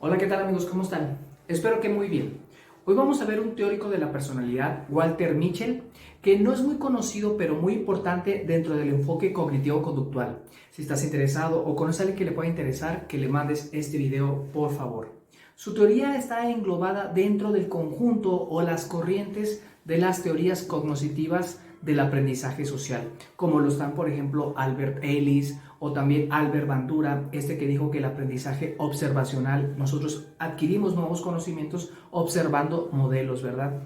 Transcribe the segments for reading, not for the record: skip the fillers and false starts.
Hola, ¿qué tal amigos? ¿Cómo están? Espero que muy bien. Hoy vamos a ver un teórico de la personalidad, Walter Mischel, que no es muy conocido, pero muy importante dentro del enfoque cognitivo-conductual. Si estás interesado o conoces a alguien que le pueda interesar, que le mandes este video, por favor. Su teoría está englobada dentro del conjunto o las corrientes de las teorías cognitivas del aprendizaje social, como lo están, por ejemplo, Albert Ellis o también Albert Bandura, que dijo que el aprendizaje observacional, nosotros adquirimos nuevos conocimientos observando modelos, ¿verdad?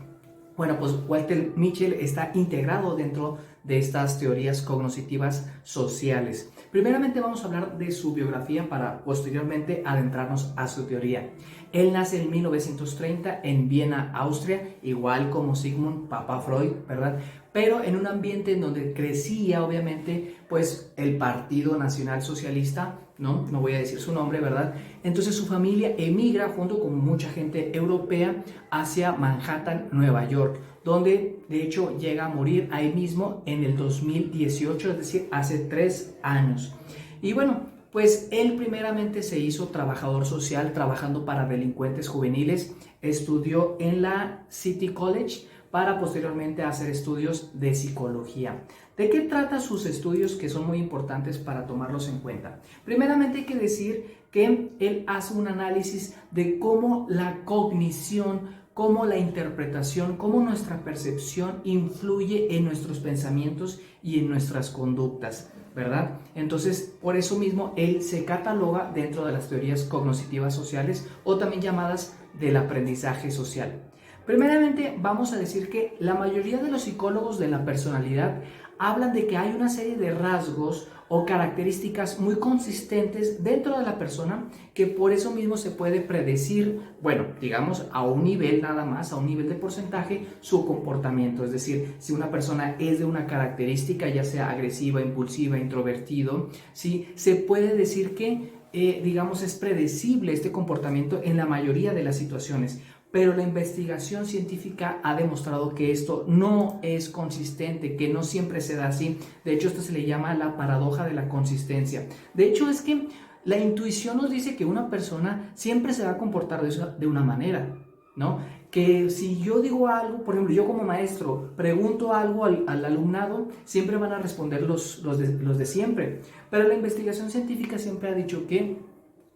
Bueno, pues Walter Mischel está integrado dentro de estas teorías cognitivas sociales. Primeramente vamos a hablar de su biografía para posteriormente adentrarnos a su teoría. Él nace en 1930 en Viena, Austria, igual como Sigmund Papa Freud, ¿verdad? Pero en un ambiente en donde crecía, obviamente, pues el Partido Nacional Socialista, no voy a decir su nombre, ¿verdad? Entonces su familia emigra junto con mucha gente europea hacia Manhattan, Nueva York, donde de hecho llega a morir ahí mismo en el 2018, es decir, hace 3 años. Y bueno, pues él primeramente se hizo trabajador social trabajando para delincuentes juveniles, estudió en la City College para posteriormente hacer estudios de psicología. ¿De qué trata sus estudios que son muy importantes para tomarlos en cuenta? Primeramente hay que decir que él hace un análisis de cómo la cognición, cómo la interpretación, cómo nuestra percepción influye en nuestros pensamientos y en nuestras conductas, ¿verdad? Entonces, por eso mismo, él se cataloga dentro de las teorías cognitivas sociales o también llamadas del aprendizaje social. Primeramente, vamos a decir que la mayoría de los psicólogos de la personalidad hablan de que hay una serie de rasgos o características muy consistentes dentro de la persona que por eso mismo se puede predecir, bueno, digamos a un nivel nada más, a un nivel de porcentaje, su comportamiento. Es decir, si una persona es de una característica, ya sea agresiva, impulsiva, introvertido, ¿sí? Se puede decir que, digamos, es predecible este comportamiento en la mayoría de las situaciones. Pero la investigación científica ha demostrado que esto no es consistente, que no siempre se da así. De hecho, esto se le llama la paradoja de la consistencia. De hecho, es que la intuición nos dice que una persona siempre se va a comportar de una manera, ¿no? Que si yo digo algo, por ejemplo, yo como maestro pregunto algo al alumnado, siempre van a responder los de siempre. Pero la investigación científica siempre ha dicho que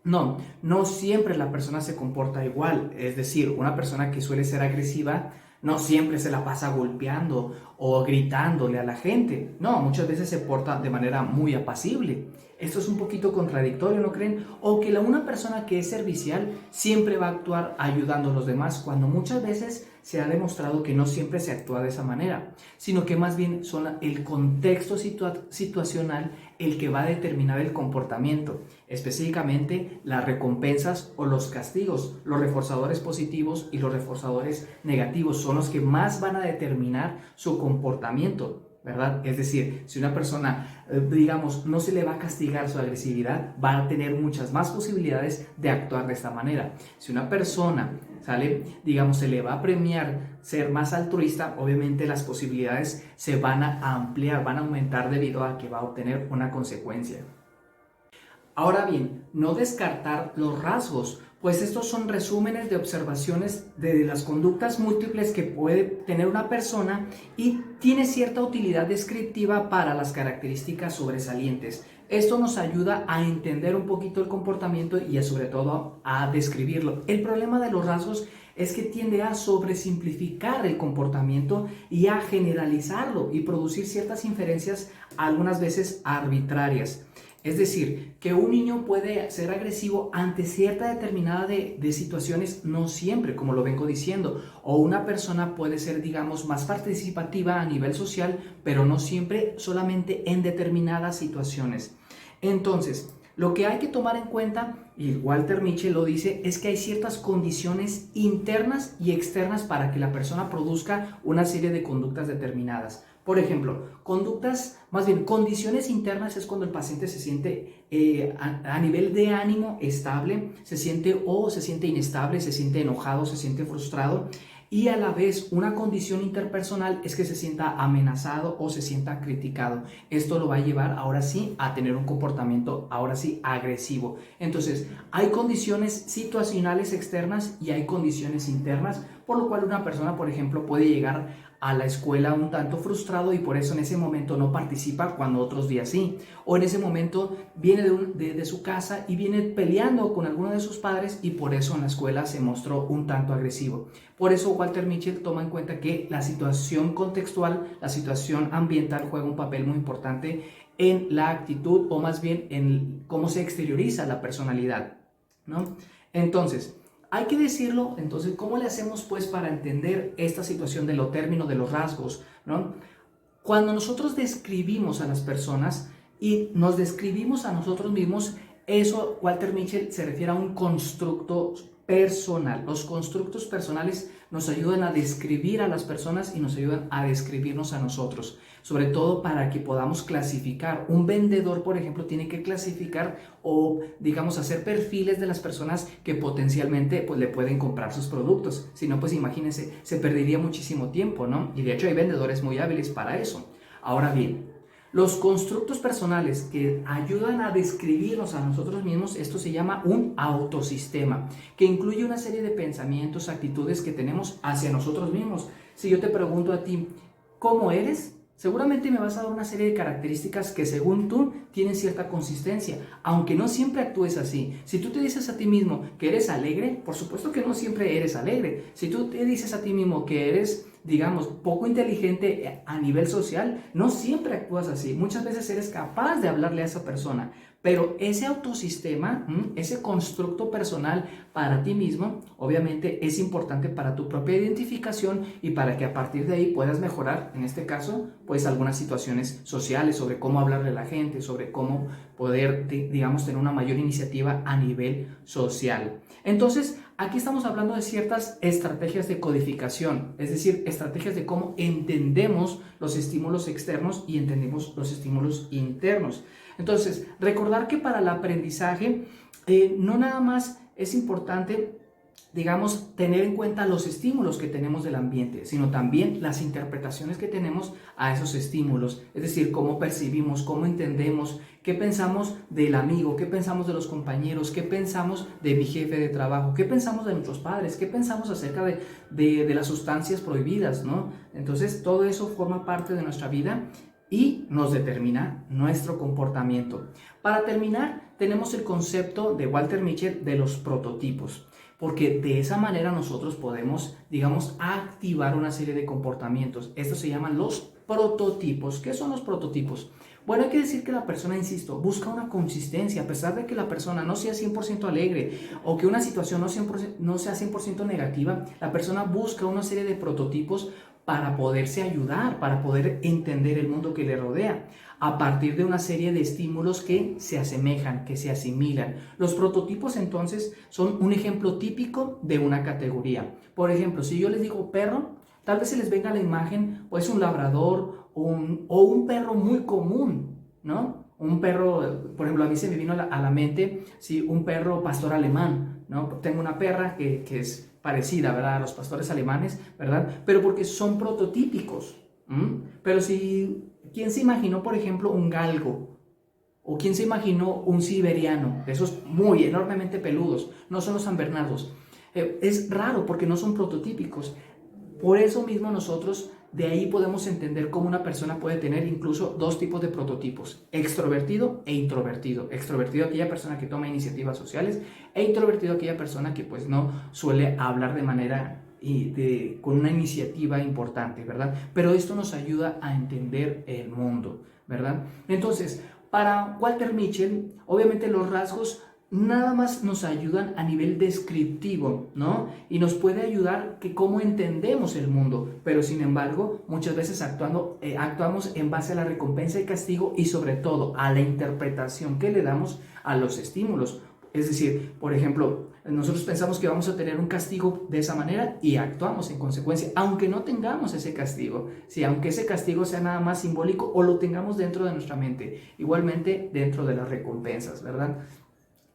no siempre la persona se comporta igual. Es decir, una persona que suele ser agresiva no siempre se la pasa golpeando o gritándole a la gente. No, muchas veces se porta de manera muy apacible. Esto es un poquito contradictorio, ¿no creen? O que una persona que es servicial siempre va a actuar ayudando a los demás, cuando muchas veces se ha demostrado que no siempre se actúa de esa manera, sino que más bien son el contexto situacional el que va a determinar el comportamiento, específicamente las recompensas o los castigos. Los reforzadores positivos y los reforzadores negativos son los que más van a determinar su comportamiento, ¿verdad? Es decir, si una persona, digamos, no se le va a castigar su agresividad, va a tener muchas más posibilidades de actuar de esta manera. Si una persona, digamos, se le va a premiar ser más altruista, obviamente las posibilidades se van a ampliar, van a aumentar debido a que va a obtener una consecuencia. Ahora bien, no descartar los rasgos, pues estos son resúmenes de observaciones de las conductas múltiples que puede tener una persona y tiene cierta utilidad descriptiva para las características sobresalientes. Esto nos ayuda a entender un poquito el comportamiento y sobre todo a describirlo. El problema de los rasgos es que tiende a sobresimplificar el comportamiento y a generalizarlo y producir ciertas inferencias, algunas veces arbitrarias. Es decir, que un niño puede ser agresivo ante cierta determinada de situaciones, no siempre, como lo vengo diciendo, o una persona puede ser, digamos, más participativa a nivel social, pero no siempre, solamente en determinadas situaciones. Entonces, lo que hay que tomar en cuenta, y Walter Mischel lo dice, es que hay ciertas condiciones internas y externas para que la persona produzca una serie de conductas determinadas. Por ejemplo, condiciones internas es cuando el paciente se siente a nivel de ánimo estable, se siente inestable, se siente enojado, se siente frustrado. y a la vez una condición interpersonal es que se sienta amenazado o se sienta criticado. Esto lo va a llevar ahora sí a tener un comportamiento ahora sí agresivo. Entonces hay condiciones situacionales externas y hay condiciones internas, por lo cual una persona, por ejemplo, puede llegar a la escuela un tanto frustrado y por eso en ese momento no participa cuando otros días sí. O en ese momento viene de su casa y viene peleando con alguno de sus padres y por eso en la escuela se mostró un tanto agresivo. Por eso Walter Mitchell toma en cuenta que la situación contextual, la situación ambiental juega un papel muy importante en la actitud o más bien en cómo se exterioriza la personalidad, ¿no? Entonces, hay que decirlo, entonces, ¿cómo le hacemos pues para entender esta situación de los términos, de los rasgos, ¿no? Cuando nosotros describimos a las personas y nos describimos a nosotros mismos, eso Walter Mitchell se refiere a un constructo personal. Los constructos personales nos ayudan a describir a las personas y nos ayudan a describirnos a nosotros, sobre todo para que podamos clasificar. Un vendedor, por ejemplo, tiene que clasificar o, digamos, hacer perfiles de las personas que potencialmente pues, le pueden comprar sus productos. Si no, pues imagínense, se perdería muchísimo tiempo, ¿no? Y de hecho hay vendedores muy hábiles para eso. Ahora bien, los constructos personales que ayudan a describirnos a nosotros mismos, esto se llama un autosistema, que incluye una serie de pensamientos, actitudes que tenemos hacia nosotros mismos. Si yo te pregunto a ti, ¿cómo eres? Seguramente me vas a dar una serie de características que según tú tienen cierta consistencia, aunque no siempre actúes así. Si tú te dices a ti mismo que eres alegre, por supuesto que no siempre eres alegre. Si tú te dices a ti mismo que eres, digamos, poco inteligente a nivel social, no siempre actúas así. Muchas veces eres capaz de hablarle a esa persona, pero ese autosistema, ese constructo personal para ti mismo, obviamente es importante para tu propia identificación y para que a partir de ahí puedas mejorar, en este caso, pues algunas situaciones sociales, sobre cómo hablarle a la gente, sobre cómo poder, digamos, tener una mayor iniciativa a nivel social. Entonces, aquí estamos hablando de ciertas estrategias de codificación, es decir, estrategias de cómo entendemos los estímulos externos y entendemos los estímulos internos. Entonces, recordar que para el aprendizaje no nada más es importante, digamos, tener en cuenta los estímulos que tenemos del ambiente, sino también las interpretaciones que tenemos a esos estímulos, es decir, cómo percibimos, cómo entendemos, qué pensamos del amigo, qué pensamos de los compañeros, qué pensamos de mi jefe de trabajo, qué pensamos de nuestros padres, qué pensamos acerca de las sustancias prohibidas, ¿no? Entonces, todo eso forma parte de nuestra vida y nos determina nuestro comportamiento. Para terminar, tenemos el concepto de Walter Mitchell de los prototipos, porque de esa manera nosotros podemos, digamos, activar una serie de comportamientos. Estos se llaman los prototipos. ¿Qué son los prototipos? Bueno, hay que decir que la persona, insisto, busca una consistencia, a pesar de que la persona no sea 100% alegre o que una situación no sea 100% negativa, la persona busca una serie de prototipos para poderse ayudar, para poder entender el mundo que le rodea, a partir de una serie de estímulos que se asemejan, que se asimilan. Los prototipos entonces son un ejemplo típico de una categoría. Por ejemplo, si yo les digo perro, tal vez se les venga a la imagen pues un labrador o un perro muy común, ¿no? Un perro, por ejemplo, a mí se me vino a la mente, sí, un perro pastor alemán, ¿no? Tengo una perra que es parecida, ¿verdad? A los pastores alemanes, ¿verdad? Pero porque son prototípicos. Pero si, ¿quién se imaginó, por ejemplo, un galgo? ¿O quién se imaginó un siberiano? De esos muy enormemente peludos. No son los San Bernardos. Es raro porque no son prototípicos. Por eso mismo nosotros de ahí podemos entender cómo una persona puede tener incluso dos tipos de prototipos, extrovertido e introvertido. Extrovertido, aquella persona que toma iniciativas sociales, e introvertido, aquella persona que pues no suele hablar de manera con una iniciativa importante, ¿verdad? Pero esto nos ayuda a entender el mundo, ¿verdad? Entonces, para Walter Mitchell, obviamente los rasgos nada más nos ayudan a nivel descriptivo, ¿no? Y nos puede ayudar que cómo entendemos el mundo, pero sin embargo, muchas veces actuamos en base a la recompensa y castigo y sobre todo a la interpretación que le damos a los estímulos. Es decir, por ejemplo, nosotros pensamos que vamos a tener un castigo de esa manera y actuamos en consecuencia, aunque no tengamos ese castigo, sí, aunque ese castigo sea nada más simbólico o lo tengamos dentro de nuestra mente, igualmente dentro de las recompensas, ¿verdad?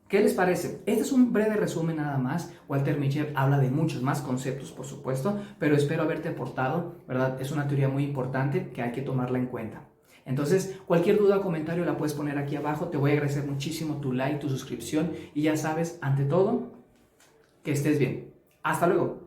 ¿Qué les parece? Este es un breve resumen nada más. Walter Mitchell habla de muchos más conceptos, por supuesto, pero espero haberte aportado, ¿verdad? Es una teoría muy importante que hay que tomarla en cuenta. Entonces, cualquier duda o comentario la puedes poner aquí abajo. Te voy a agradecer muchísimo tu like, tu suscripción y ya sabes, ante todo, que estés bien. Hasta luego.